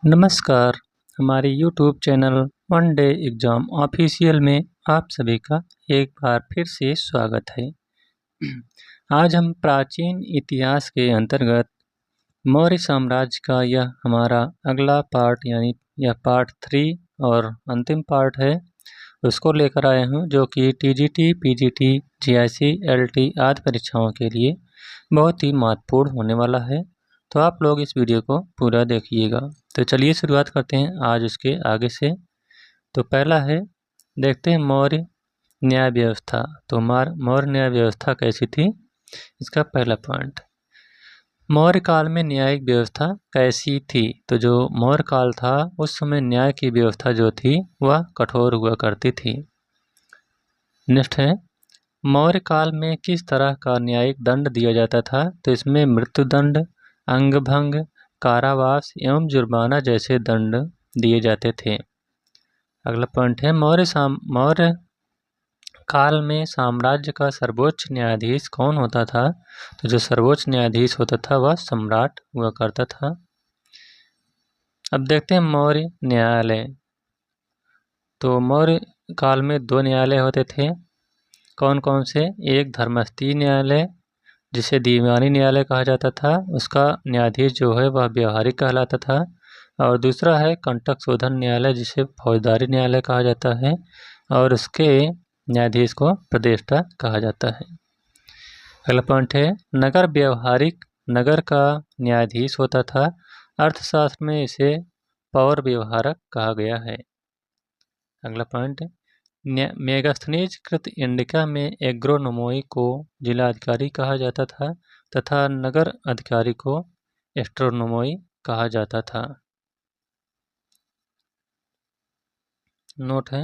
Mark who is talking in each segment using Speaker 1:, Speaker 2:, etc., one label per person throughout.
Speaker 1: नमस्कार, हमारे YouTube channel one day exam official में आप सभी का एक बार फिर से स्वागत है। आज हम प्राचीन इतिहास के अंतर्गत मौर्य साम्राज्य का यह हमारा अगला पार्ट यानी यह पार्ट 3 और अंतिम पार्ट है, उसको लेकर आया हूँ जो कि TGT, PGT, GIC, LT आदि परीक्षाओं के लिए बहुत ही महत्वपूर्ण होने वाला है। तो आप लोग इस वीडियो को पूरा देखिएगा। तो चलिए शुरुआत करते हैं आज उसके आगे से। तो पहला है, देखते हैं मौर्य न्याय व्यवस्था। तो मौर्य न्याय व्यवस्था कैसी थी, इसका पहला पॉइंट। मौर्य काल में न्यायिक व्यवस्था कैसी थी? तो जो मौर्य काल था उस समय न्याय की व्यवस्था जो थी वह कठोर हुआ करती थी। नेक्स्ट है, मौर्य काल में किस तरह का न्यायिक दंड दिया जाता था? तो इसमें मृत्युदंड, अंगभंग, कारावास एवं जुर्माना जैसे दंड दिए जाते थे। अगला पॉइंट है, मौर्य काल में साम्राज्य का सर्वोच्च न्यायाधीश कौन होता था? तो जो सर्वोच्च न्यायाधीश होता था वह सम्राट हुआ करता था। अब देखते हैं मौर्य न्यायालय। तो मौर्य काल में 2 न्यायालय होते थे। कौन कौन से? एक धर्मस्थी न्यायालय जिसे दीवानी न्यायालय कहा जाता था, उसका न्यायाधीश जो है वह व्यवहारिक कहलाता था। और दूसरा है कंटक शोधन न्यायालय जिसे फौजदारी न्यायालय कहा जाता है और उसके न्यायाधीश को प्रदेष्टा कहा जाता है। अगला पॉइंट है, नगर व्यवहारिक नगर का न्यायाधीश होता था। अर्थशास्त्र में इसे पौर व्यवहारक कहा गया है। अगला पॉइंट, मेगास्थनीज कृत इंडिका में एग्रोनोमोई को जिलाधिकारी कहा जाता था तथा नगर अधिकारी को एस्ट्रोनोमोई कहा जाता था। नोट है,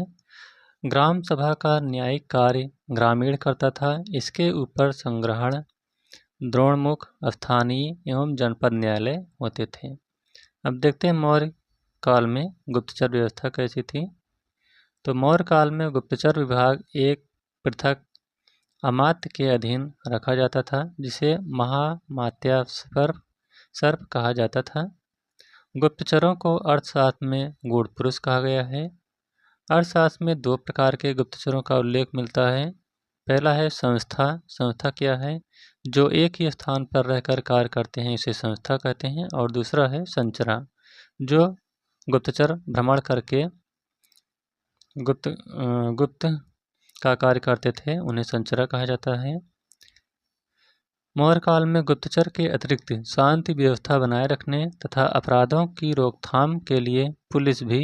Speaker 1: ग्राम सभा का न्यायिक कार्य ग्रामीण करता था। इसके ऊपर संग्रहण, द्रोणमुख, स्थानीय एवं जनपद न्यायालय होते थे। अब देखते हैं मौर्य काल में गुप्तचर व्यवस्था कैसी थी। तो मौर्य काल में गुप्तचर विभाग एक पृथक अमात्य के अधीन रखा जाता था जिसे महामात्या सर्प कहा जाता था। गुप्तचरों को अर्थशास्त्र में गूढ़ पुरुष कहा गया है। अर्थशास्त्र में 2 प्रकार के गुप्तचरों का उल्लेख मिलता है। पहला है संस्था। संस्था क्या है? जो एक ही स्थान पर रहकर कार्य करते हैं, इसे संस्था कहते हैं। और दूसरा है संचरा, जो गुप्तचर भ्रमण करके गुप्त का कार्य करते थे, उन्हें संचरा कहा जाता है। मौर्य काल में गुप्तचर के अतिरिक्त शांति व्यवस्था बनाए रखने तथा अपराधों की रोकथाम के लिए पुलिस भी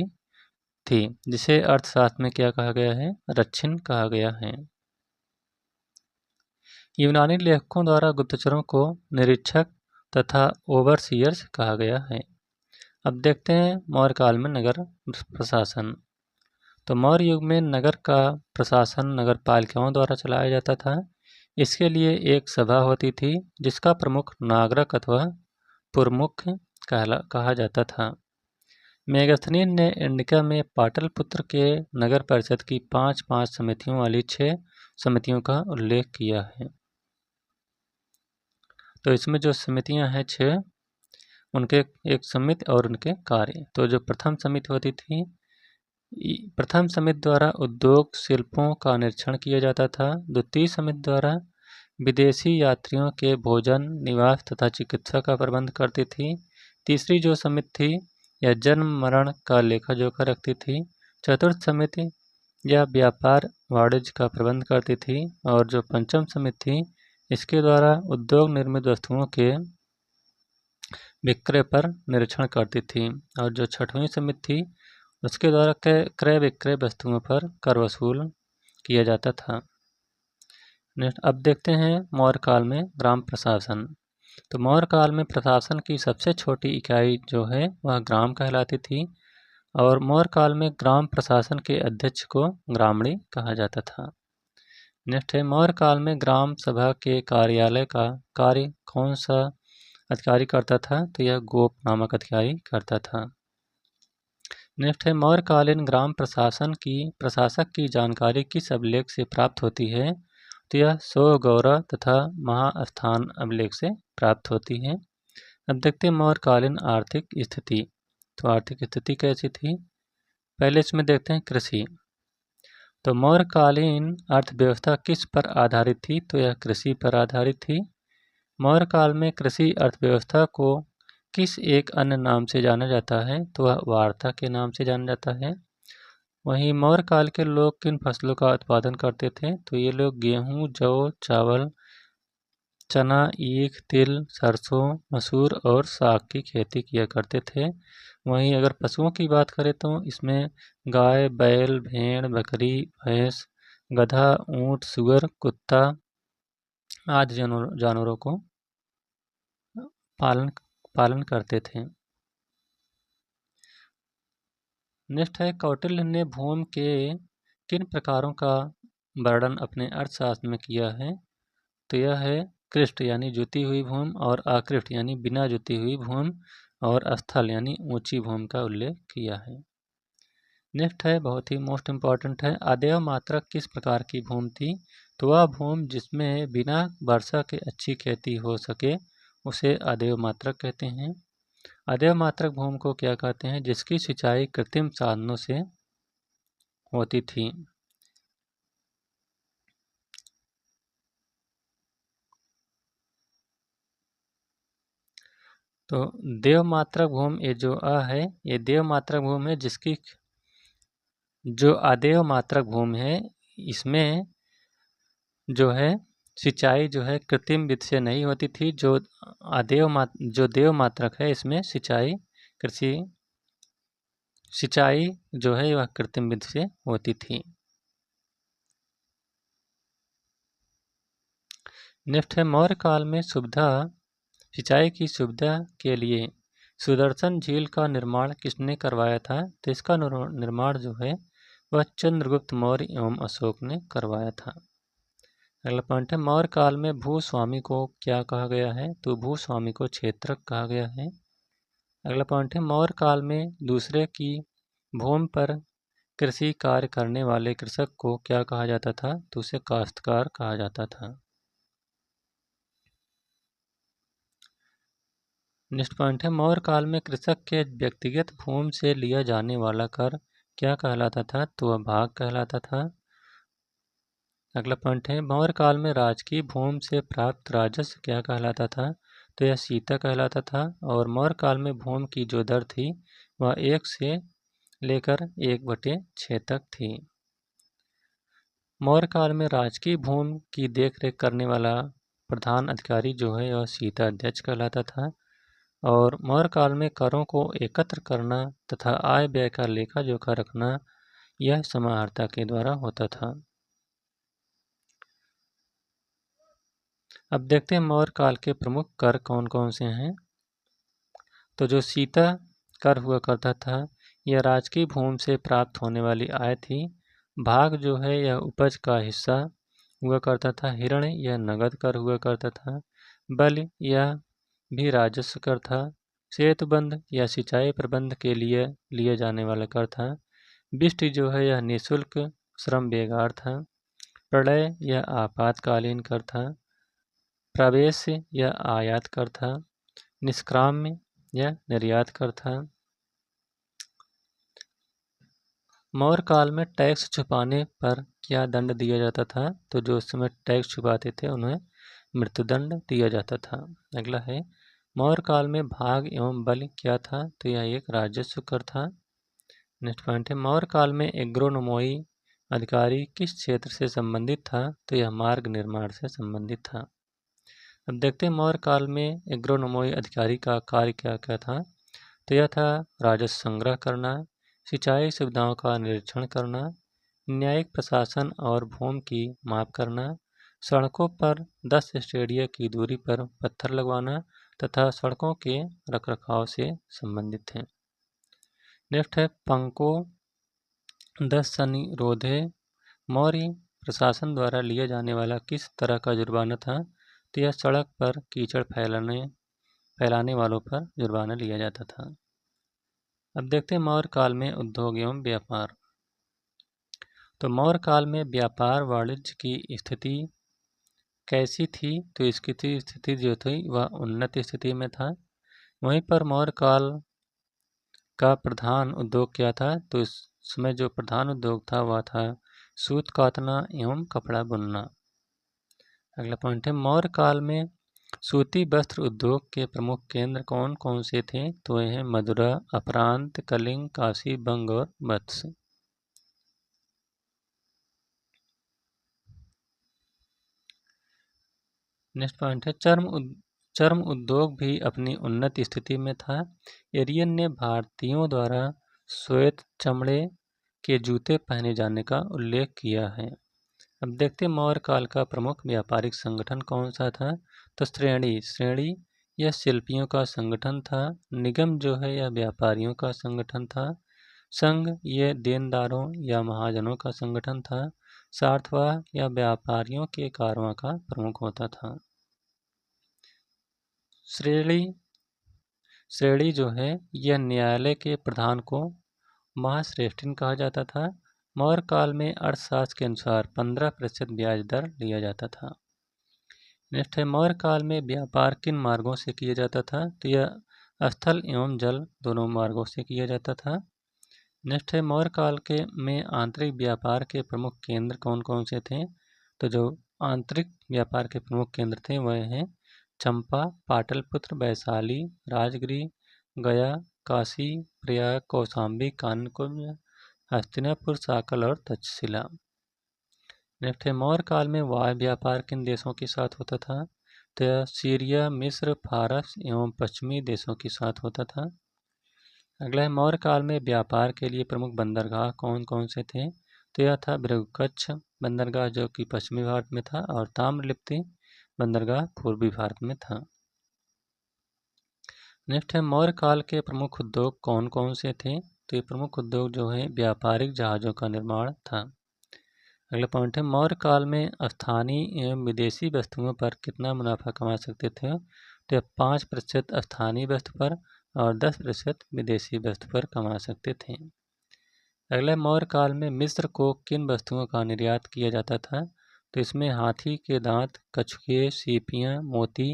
Speaker 1: थी, जिसे अर्थशास्त्र में क्या कहा गया है? रक्षिण कहा गया है। यूनानी लेखकों द्वारा गुप्तचरों को निरीक्षक तथा ओवरसीयर्स कहा गया है। अब देखते हैं मौर्य काल में नगर प्रशासन। तो मौर्य युग में नगर का प्रशासन नगर पालिकाओं द्वारा चलाया जाता था। इसके लिए एक सभा होती थी जिसका प्रमुख नागरिक अथवा पुरमुख कहा जाता था। मेगास्थनीज ने इंडिका में पाटलिपुत्र के नगर परिषद की 5-5 समितियों वाली 6 समितियों का उल्लेख किया है। तो इसमें जो समितियां हैं 6, उनके एक समिति और उनके कार्य। तो जो प्रथम समिति होती थी, प्रथम समिति द्वारा उद्योग शिल्पों का निरीक्षण किया जाता था। द्वितीय समिति द्वारा विदेशी यात्रियों के भोजन, निवास तथा चिकित्सा का प्रबंध करती थी। तीसरी जो समिति थी यह जन्म मरण का लेखा जोखा रखती थी। चतुर्थ समिति यह व्यापार वाणिज्य का प्रबंध करती थी। और जो पंचम समिति थी, इसके द्वारा उद्योग निर्मित वस्तुओं के विक्रय पर निरीक्षण करती थी। और जो छठवीं समिति थी, उसके द्वारा क्रय विक्रय वस्तुओं पर कर वसूल किया जाता था। अब देखते हैं मौर्य काल में ग्राम प्रशासन। तो मौर्य काल में प्रशासन की सबसे छोटी इकाई जो है वह ग्राम कहलाती थी। और मौर्य काल में ग्राम प्रशासन के अध्यक्ष को ग्रामणी कहा जाता था। नेक्स्ट है, मौर्य काल में ग्राम सभा के कार्यालय का कार्य कौन सा अधिकारी करता था? तो यह गोप नामक अधिकारी करता था। नेक्स्ट है, मौर्यकालीन ग्राम प्रशासक की जानकारी किस अभिलेख से प्राप्त होती है? तो यह सोगौरा तथा महास्थान अभिलेख से प्राप्त होती है। अब देखते हैं मौर्यकालीन आर्थिक स्थिति। तो आर्थिक स्थिति कैसी थी? पहले इसमें देखते हैं कृषि। तो मौर्यकालीन अर्थव्यवस्था किस पर आधारित थी? तो यह कृषि पर आधारित थी। मौर्य काल में कृषि अर्थव्यवस्था को किस एक अन्य नाम से जाना जाता है? तो वह वार्ता के नाम से जाना जाता है। वहीं मौर्य काल के लोग किन फसलों का उत्पादन करते थे? तो ये लोग गेहूँ, जौ, चावल, चना, ईख, तिल, सरसों, मसूर और साग की खेती किया करते थे। वहीं अगर पशुओं की बात करें तो इसमें गाय, बैल, भेड़, बकरी, भैंस, गधा, ऊँट, सुअर, कुत्ता आदि जानवरों को पालन पालन करते थे। नेक्स्ट है, कौटिल्य ने भूमि के किन प्रकारों का वर्णन अपने अर्थशास्त्र में किया है? तो यह है कृष्ट यानी जुती हुई भूमि, और आकृष्ट यानी बिना जुती हुई भूमि, और स्थल यानी ऊंची भूमि का उल्लेख किया है। नेक्स्ट है, बहुत ही मोस्ट इम्पॉर्टेंट है, अदेव मात्रक किस प्रकार की भूमि थी? तो वह भूमि जिसमें बिना वर्षा के अच्छी खेती हो सके उसे अदेव मात्रक कहते हैं। अदेव मात्रक भूमि को क्या कहते हैं? जिसकी सिंचाई कृत्रिम साधनों से होती थी। तो देवमात्रक भूमि ये जो है ये देवमात्रक भूमि है, जिसकी जो अदेव मात्रक भूमि है इसमें जो है सिंचाई जो है कृत्रिम विधि से नहीं होती थी। जो देव मात्रक है इसमें सिंचाई जो है वह कृत्रिम विधि से होती थी। नेक्स्ट है, मौर्य काल में सिंचाई की सुविधा के लिए सुदर्शन झील का निर्माण किसने करवाया था? तो इसका निर्माण जो है वह चंद्रगुप्त मौर्य एवं अशोक ने करवाया था। अगला पॉइंट है, मौर्य काल में भूस्वामी को क्या कहा गया है? तो भूस्वामी को क्षेत्रक कहा गया है। अगला पॉइंट है, मौर्य काल में दूसरे की भूमि पर कृषि कार्य करने वाले कृषक को क्या कहा जाता था? तो उसे काश्तकार कहा जाता था। नेक्स्ट पॉइंट है, मौर्य काल में कृषक के व्यक्तिगत भूमि से लिया जाने वाला कर क्या कहलाता था? तो वह भाग कहलाता था। अगला पॉइंट है, मौर्य काल में राजकीय भूमि से प्राप्त राजस्व क्या कहलाता था? तो यह सीता कहलाता था। और मौर्य काल में भूमि की जो दर थी वह 1 से लेकर 1/6 तक थी। मौर्य काल में राजकीय भूमि की देखरेख करने वाला प्रधान अधिकारी जो है वह सीता अध्यक्ष कहलाता था। और मौर्य काल में करों को एकत्र करना तथा आय व्यय का लेखा जोखा रखना यह समाहर्ता के द्वारा होता था। अब देखते हैं मौर्य काल के प्रमुख कर कौन कौन से हैं। तो जो सीता कर हुआ करता था यह राजकीय भूमि से प्राप्त होने वाली आय थी। भाग जो है यह उपज का हिस्सा हुआ करता था। हिरण यह नगद कर हुआ करता था। बलि यह भी राजस्व कर था। सेतुबंध या सिंचाई प्रबंध के लिए लिए जाने वाला कर था। बिष्ट जो है यह निःशुल्क श्रम बेगार था। प्रलय यह आपातकालीन कर था। प्रवेश यह आयात कर था। निष्क्राम्य यह निर्यात कर था। मौर्य काल में टैक्स छुपाने पर क्या दंड दिया जाता था? तो जो उस समय टैक्स छुपाते थे उन्हें मृत्युदंड दिया जाता था। अगला है, मौर्य काल में भाग एवं बल क्या था? तो यह एक राजस्व कर था। नेक्स्ट पॉइंट है, मौर्य काल में एग्रोनोमोई अधिकारी किस क्षेत्र से संबंधित था? तो यह मार्ग निर्माण से संबंधित था। अब देखते हैं मौर्य काल में एग्रोनोमोई अधिकारी का कार्य क्या क्या था। तो यह था राजस्व संग्रह करना, सिंचाई सुविधाओं का निरीक्षण करना, न्यायिक प्रशासन और भूमि की माप करना, सड़कों पर 10 स्टेडिया की दूरी पर पत्थर लगवाना तथा सड़कों के रखरखाव से संबंधित है। नेक्स्ट है, पंको 10 सनिरोधे मौर्य प्रशासन द्वारा लिया जाने वाला किस तरह का जुर्माना था? तो यह सड़क पर कीचड़ फैलाने वालों पर जुर्माना लिया जाता था। अब देखते हैं मौर्य काल में उद्योग एवं व्यापार। तो मौर्य काल में व्यापार वाणिज्य की स्थिति कैसी थी? तो इसकी स्थिति जो थी वह उन्नत स्थिति में था। वहीं पर मौर्य काल का प्रधान उद्योग क्या था? तो इस समय जो प्रधान उद्योग था वह था सूत कातना एवं कपड़ा बुनना। अगला पॉइंट है, मौर्य काल में सूती वस्त्र उद्योग के प्रमुख केंद्र कौन कौन से थे? तो ये हैं मदुरा, अपरांत, कलिंग, काशी, बंग और वत्स। नेक्स्ट पॉइंट है, चर्म उद्योग भी अपनी उन्नत स्थिति में था। एरियन ने भारतीयों द्वारा श्वेत चमड़े के जूते पहने जाने का उल्लेख किया है। अब देखते हैं मौर्य काल का प्रमुख व्यापारिक संगठन कौन सा था? तो श्रेणी यह शिल्पियों का संगठन था। निगम जो है यह व्यापारियों का संगठन था। संघ यह देनदारों या महाजनों का संगठन था। सार्थवाह या व्यापारियों के कारवां का प्रमुख होता था। श्रेणी जो है यह न्यायालय के प्रधान को महाश्रेष्ठिन कहा जाता था। मौर्य काल में अर्थशास्त्र के अनुसार 15% ब्याज दर लिया जाता था। नेक्स्ट है, मौर्य काल में व्यापार किन मार्गों से किया जाता था? तो यह स्थल एवं जल दोनों मार्गों से किया जाता था। नेक्स्ट है, मौर्य काल के में आंतरिक व्यापार के प्रमुख केंद्र कौन कौन से थे? तो जो आंतरिक व्यापार के प्रमुख केंद्र थे वह हैं चंपा, पाटलिपुत्र, वैशाली, राजगिरी, गया, काशी, प्रयाग, कौशाम्बी, कानकुब्ज, हस्तिनापुर, साकल और तक्षशिला। नेक्स्ट है, मौर्य काल में वायु व्यापार किन देशों के साथ होता था? तो यह सीरिया, मिस्र, फारस एवं पश्चिमी देशों के साथ होता था। अगला है, मौर्य काल में व्यापार के लिए प्रमुख बंदरगाह कौन कौन से थे? तो यह था भृगुकच्छ बंदरगाह जो कि पश्चिमी भारत में था, और ताम्रलिप्ति बंदरगाह पूर्वी भारत में था। नेक्स्ट है, मौर्य काल के प्रमुख उद्योग कौन कौन से थे? तो ये प्रमुख उद्योग जो है व्यापारिक जहाज़ों का निर्माण था। अगला पॉइंट है, मौर्य काल में स्थानीय एवं विदेशी वस्तुओं पर कितना मुनाफा कमा सकते थे? तो 5% स्थानीय वस्तु पर और 10% विदेशी वस्तु पर कमा सकते थे। अगला, मौर्य काल में मिस्र को किन वस्तुओं का निर्यात किया जाता था? तो इसमें हाथी के दांत, कछुए, सीपियाँ, मोती,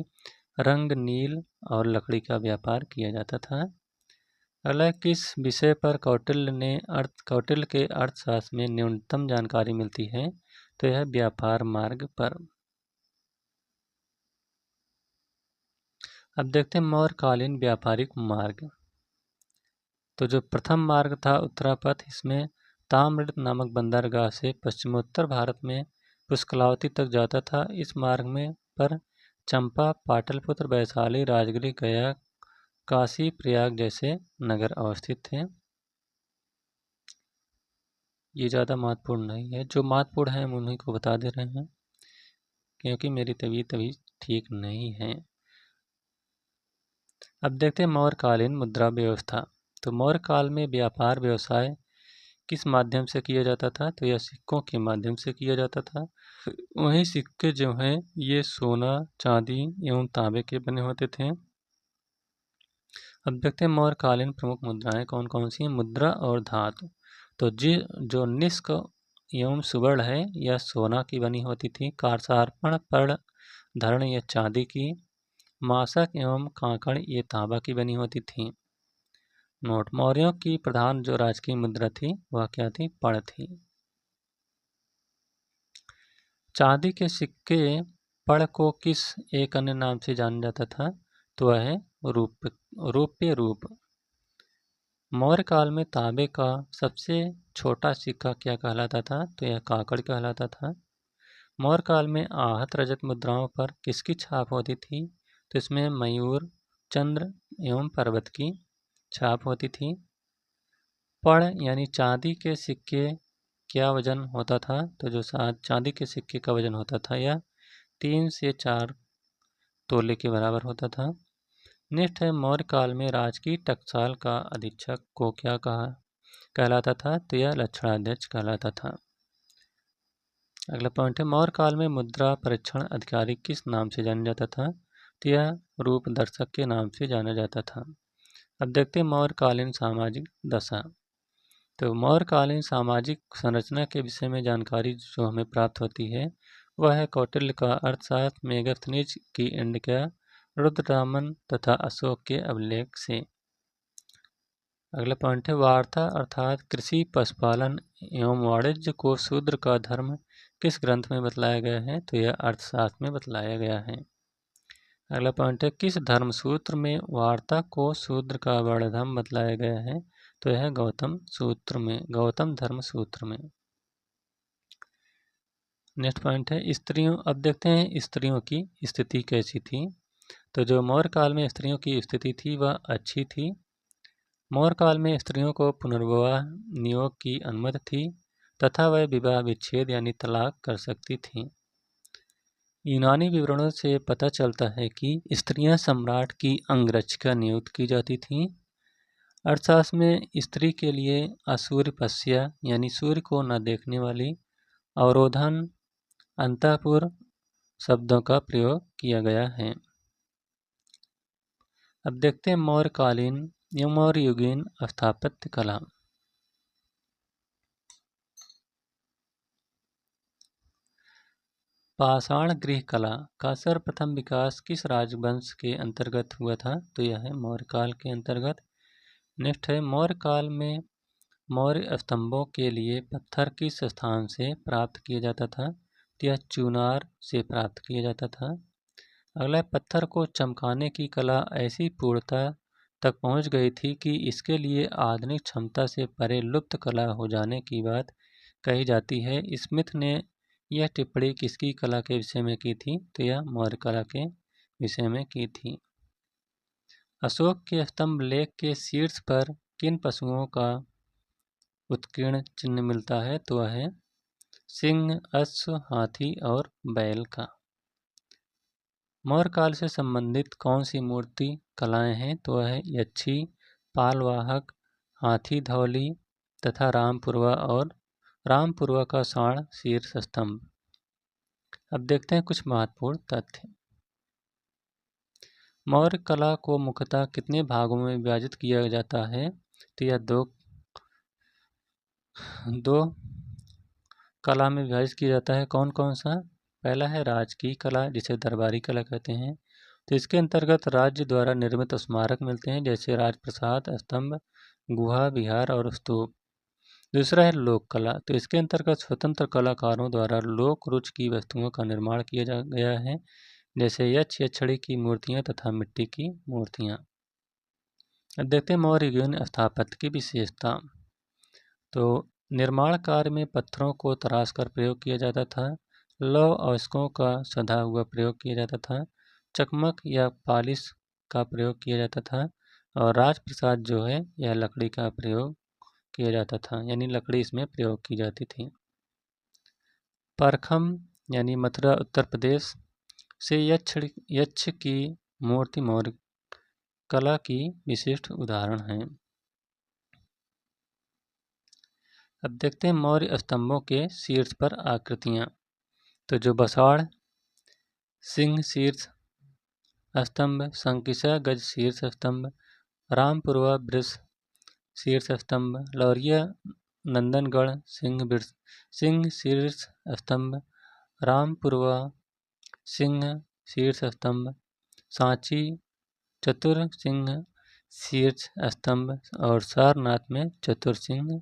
Speaker 1: रंग, नील और लकड़ी का व्यापार किया जाता था। अगला, किस विषय पर कौटिल्य के अर्थशास्त्र में न्यूनतम जानकारी मिलती है? तो यह व्यापार मार्ग पर। अब देखते हैं मौर्यकालीन व्यापारिक मार्ग। तो जो प्रथम मार्ग था उत्तरापथ, इसमें ताम्रलिप्त नामक बंदरगाह से पश्चिमोत्तर भारत में पुष्कलावती तक जाता था। इस मार्ग में पर चंपा, पाटलिपुत्र, वैशाली, राजगिरी, गया, काशी, प्रयाग जैसे नगर अवस्थित थे। ये ज़्यादा महत्वपूर्ण नहीं है, जो महत्वपूर्ण है हम उन्हीं को बता दे रहे हैं क्योंकि मेरी तबीयत अभी ठीक नहीं है। अब देखते हैं मौर्यकालीन मुद्रा व्यवस्था। तो मौर्य काल में व्यापार व्यवसाय किस माध्यम से किया जाता था? तो यह सिक्कों के माध्यम से किया जाता था। वहीं सिक्के जो हैं ये सोना, चांदी एवं तांबे के बने होते थे। अब देखते हैं मौर्यकालीन प्रमुख मुद्राएं कौन कौन सी हैं। मुद्रा और धातु। तो जो निष्क एवं सुवर्ण है यह सोना की बनी होती थी। कारसार्पण, पर्ण, धरण यह चांदी की, मासक एवं कांकड़ ये तांबा की बनी होती थी। नोट, मौर्यों की प्रधान जो राजकीय मुद्रा थी वह क्या थी? पर्ण थी। चांदी के सिक्के पर्ण को किस एक अन्य नाम से जाना जाता था? तो वह है रौप्य रूप। मौर्य काल में तांबे का सबसे छोटा सिक्का क्या कहलाता था? तो यह काकड़ कहलाता था। मौर्य काल में आहत रजत मुद्राओं पर किसकी छाप होती थी? तो इसमें मयूर, चंद्र एवं पर्वत की छाप होती थी। पर्ण यानी चांदी के सिक्के क्या वजन होता था? तो जो चांदी के सिक्के का वजन होता था यह 3 से 4 तोले के बराबर होता था। नेक्स्ट है, मौर्य काल में राजकीय टकसाल का अधीक्षक को क्या कहलाता था? तो यह लक्षणाध्यक्ष कहलाता था। अगला पॉइंट है, मौर्य काल में मुद्रा परीक्षण अधिकारी किस नाम से जाना जाता था? तो यह रूप दर्शक के नाम से जाना जाता था। अब देखते हैं मौर्यकालीन सामाजिक दशा। तो मौर्यकालीन सामाजिक संरचना के विषय में जानकारी जो हमें प्राप्त होती है वह है कौटिल्य का अर्थशास्त्र, मेगास्थनीज की इंडिका, रुद्ररामन तथा अशोक के अभिलेख से। अगला पॉइंट है वार्ता अर्थात कृषि पशुपालन एवं वाणिज्य को शूद्र का धर्म किस ग्रंथ में बतलाया गया है? तो यह अर्थशास्त्र में बतलाया गया है। अगला पॉइंट है किस धर्म सूत्र में वार्ता को शूद्र का वर्णधर्म बतलाया गया है? तो यह गौतम सूत्र में, गौतम धर्म सूत्र में। नेक्स्ट पॉइंट है स्त्रियों। अब देखते हैं स्त्रियों की स्थिति कैसी थी। तो जो मौर्य काल में स्त्रियों की स्थिति थी वह अच्छी थी। मौर्य काल में स्त्रियों को पुनर्विवाह नियोग की अनुमति थी तथा वह विवाह विच्छेद यानी तलाक कर सकती थीं। यूनानी विवरणों से पता चलता है कि स्त्रियां सम्राट की अंगरक्षिका नियुक्त की जाती थीं। अर्थशास्त्र में स्त्री के लिए असूर्यपस्या यानी सूर्य को न देखने वाली, अवरोधन, अंतःपुर शब्दों का प्रयोग किया गया है। अब देखते हैं मौर्यकालीन या मौर्ययुगीन स्थापत्य कला। पाषाण गृह कला का सर्वप्रथम विकास किस राजवंश के अंतर्गत हुआ था? तो यह है मौर्य काल के अंतर्गत। नेक्स्ट है मौर्य काल में मौर्य स्तंभों के लिए पत्थर किस स्थान से प्राप्त किया जाता था? तो यह चुनार से प्राप्त किया जाता था। अगला पत्थर को चमकाने की कला ऐसी पूर्णता तक पहुंच गई थी कि इसके लिए आधुनिक क्षमता से परे लुप्त कला हो जाने की बात कही जाती है। स्मिथ ने यह टिप्पणी किसकी कला के विषय में की थी? तो यह मौर्य कला के विषय में की थी। अशोक के स्तंभ लेख के शीर्ष पर किन पशुओं का उत्कीर्ण चिन्ह मिलता है? तो वह है सिंह, अश्व, हाथी और बैल का। मौर्य काल से संबंधित कौन सी मूर्ति कलाएं हैं? तो वह है यक्षी, पालवाहक, हाथी धौली तथा रामपुरवा और रामपुरवा का साण शीर्ष स्तंभ। अब देखते हैं कुछ महत्वपूर्ण तथ्य। मौर्य कला को मुख्यतः कितने भागों में विभाजित किया जाता है? तो यह दो कला में विभाजित किया जाता है। कौन कौन सा? पहला है राजकीय कला जिसे दरबारी कला कहते हैं। तो इसके अंतर्गत राज्य द्वारा निर्मित स्मारक मिलते हैं जैसे राजप्रसाद, स्तंभ, गुहा, विहार और स्तूप। दूसरा है लोक कला। तो इसके अंतर्गत स्वतंत्र कलाकारों द्वारा लोक रुचि की वस्तुओं का निर्माण किया गया है जैसे यक्ष, यक्षिणी की मूर्तियाँ तथा मिट्टी की मूर्तियाँ। अब देखते हैं मौर्य स्थापत्य की विशेषता। तो निर्माण कार्य में पत्थरों को तराश कर प्रयोग किया जाता था। लौह अयस्कों का सधा हुआ प्रयोग किया जाता था। चकमक या पालिश का प्रयोग किया जाता था और राजप्रसाद जो है यह लकड़ी का प्रयोग किया जाता था, यानी लकड़ी इसमें प्रयोग की जाती थी। परखम यानी मथुरा उत्तर प्रदेश से यक्ष की मूर्ति मौर्य कला की विशिष्ट उदाहरण है। अब देखते हैं मौर्य स्तंभों के शीर्ष पर आकृतियाँ। तो जो बसाड़ सिंह शीर्ष स्तंभ, संकिसा गज शीर्ष स्तंभ, रामपुरवा वृष शीर्ष स्तंभ, लौरिया नंदनगढ़ सिंह शीर्ष स्तंभ, रामपुरवा सिंह शीर्ष स्तंभ, सांची चतुर सिंह शीर्ष स्तंभ और सारनाथ में चतुर सिंह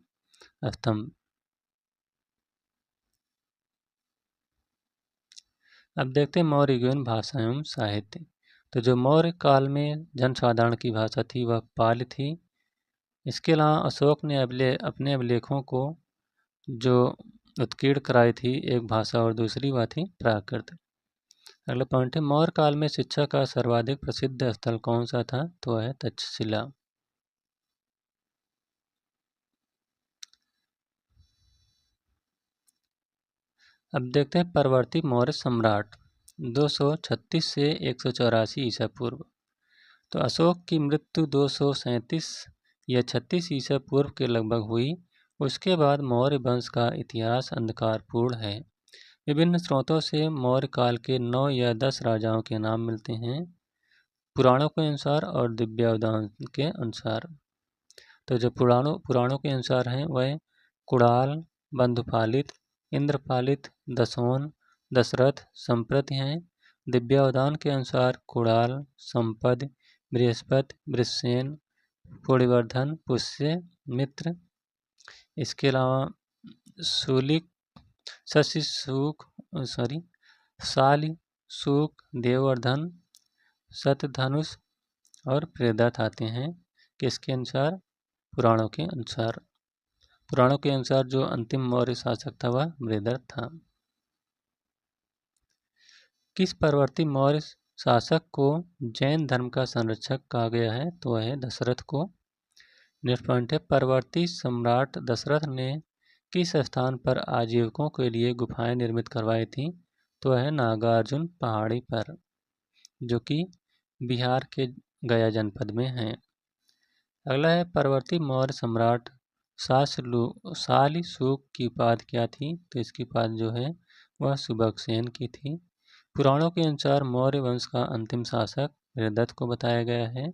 Speaker 1: स्तंभ। अब देखते हैं मौर्ययुगीन भाषा एवं साहित्य। तो जो मौर्य काल में जनसाधारण की भाषा थी वह पाली थी। इसके अलावा अशोक ने अपने अभिलेखों को जो उत्कीर्ण कराई थी, एक भाषा और दूसरी वह थी प्राकृत। अगला पॉइंट है मौर्य काल में शिक्षा का सर्वाधिक प्रसिद्ध स्थल कौन सा था? तो वह है तक्षशिला। अब देखते हैं परवर्ती मौर्य सम्राट 236 से 184 ईसा पूर्व। तो अशोक की मृत्यु 237 या 36 ईसा पूर्व के लगभग हुई। उसके बाद मौर्य वंश का इतिहास अंधकारपूर्ण है। विभिन्न स्रोतों से मौर्य काल के 9 या 10 राजाओं के नाम मिलते हैं, पुराणों के अनुसार और दिव्यावदान के अनुसार। तो जो पुराणों के अनुसार हैं वह कुणाल, बंधुपालित, इंद्रपालित, दसोन, दशरथ, संप्रति हैं। दिव्यावदान के अनुसार कुणाल, संपद, बृहस्पति, वृषसेन, पुष्यवर्धन, पुष्य मित्र। इसके अलावा शूलिक, शाली, शुक, देववर्धन, शतधनुष और प्रियदत्त आते हैं। किसके अनुसार? पुराणों के अनुसार। पुराणों के अनुसार जो अंतिम मौर्य शासक था वह प्रियदत्त था। किस परवर्ती मौर्य शासक को जैन धर्म का संरक्षक कहा गया है? तो वह है दशरथ को। नेक्स्ट पॉइंट है, परवर्ती सम्राट दशरथ ने किस स्थान पर आजीविकों के लिए गुफाएं निर्मित करवाई थी? तो वह है नागार्जुन पहाड़ी पर, जो कि बिहार के गया जनपद में है। अगला है, परवर्ती मौर्य सम्राट शालीशुक की उपाधि क्या थी? तो इसकी उपाधि जो है वह सुबकसेन की थी। पुराणों के अनुसार मौर्य वंश का अंतिम शासक प्रियदत्त को बताया गया है।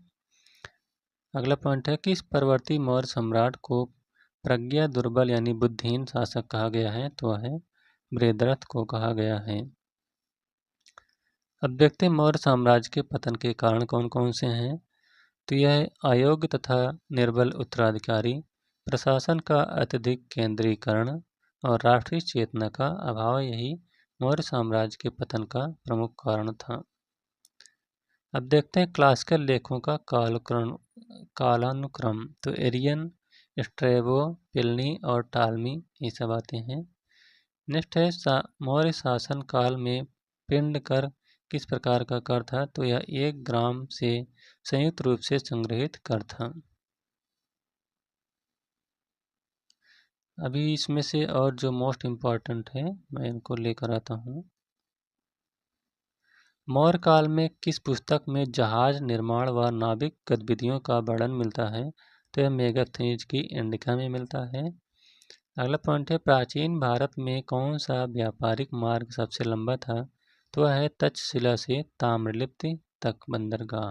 Speaker 1: अगला पॉइंट है, किस परवर्ती मौर्य सम्राट को प्रज्ञा दुर्बल यानी बुद्धिहीन शासक कहा गया है? तो वह है प्रियदत्त को कहा गया है। अब देखते हैं मौर्य साम्राज्य के पतन के कारण कौन कौन से हैं। तो यह अयोग्य तथा निर्बल उत्तराधिकारी, प्रशासन का अत्यधिक केंद्रीकरण और राष्ट्रीय चेतना का अभाव, यही मौर्य साम्राज्य के पतन का प्रमुख कारण था। अब देखते हैं क्लासिकल लेखों का कालानुक्रम। तो एरियन, स्ट्रैबो, प्लिनी और टालमी ये सब आते हैं। नेक्स्ट है, मौर्य शासन काल में पिंड कर किस प्रकार का कर था? तो यह 1 ग्राम से संयुक्त रूप से संग्रहित कर था। अभी इसमें से और जो मोस्ट इम्पॉर्टेंट है मैं इनको लेकर आता हूँ। मौर्य काल में किस पुस्तक में जहाज निर्माण व नाविक गतिविधियों का वर्णन मिलता है? तो यह मेगास्थनीज की इंडिका में मिलता है। अगला पॉइंट है, प्राचीन भारत में कौन सा व्यापारिक मार्ग सबसे लंबा था? तो वह है तक्षशिला से ताम्रलिप्ति तक बंदरगाह।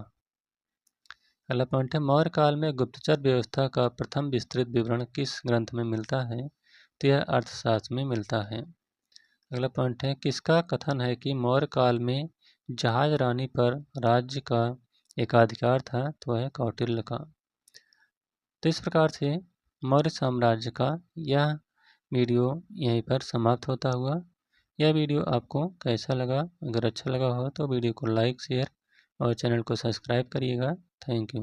Speaker 1: अगला पॉइंट है, मौर्य काल में गुप्तचर व्यवस्था का प्रथम विस्तृत विवरण किस ग्रंथ में मिलता है? तो यह अर्थशास्त्र में मिलता है। अगला पॉइंट है, किसका कथन है कि मौर्य काल में जहाज रानी पर राज्य का एकाधिकार था? तो वह कौटिल्य का। तो इस प्रकार से मौर्य साम्राज्य का यह वीडियो यहीं पर समाप्त होता हुआ। यह वीडियो आपको कैसा लगा? अगर अच्छा लगा हो तो वीडियो को लाइक, शेयर और चैनल को सब्सक्राइब करिएगा। Thank you.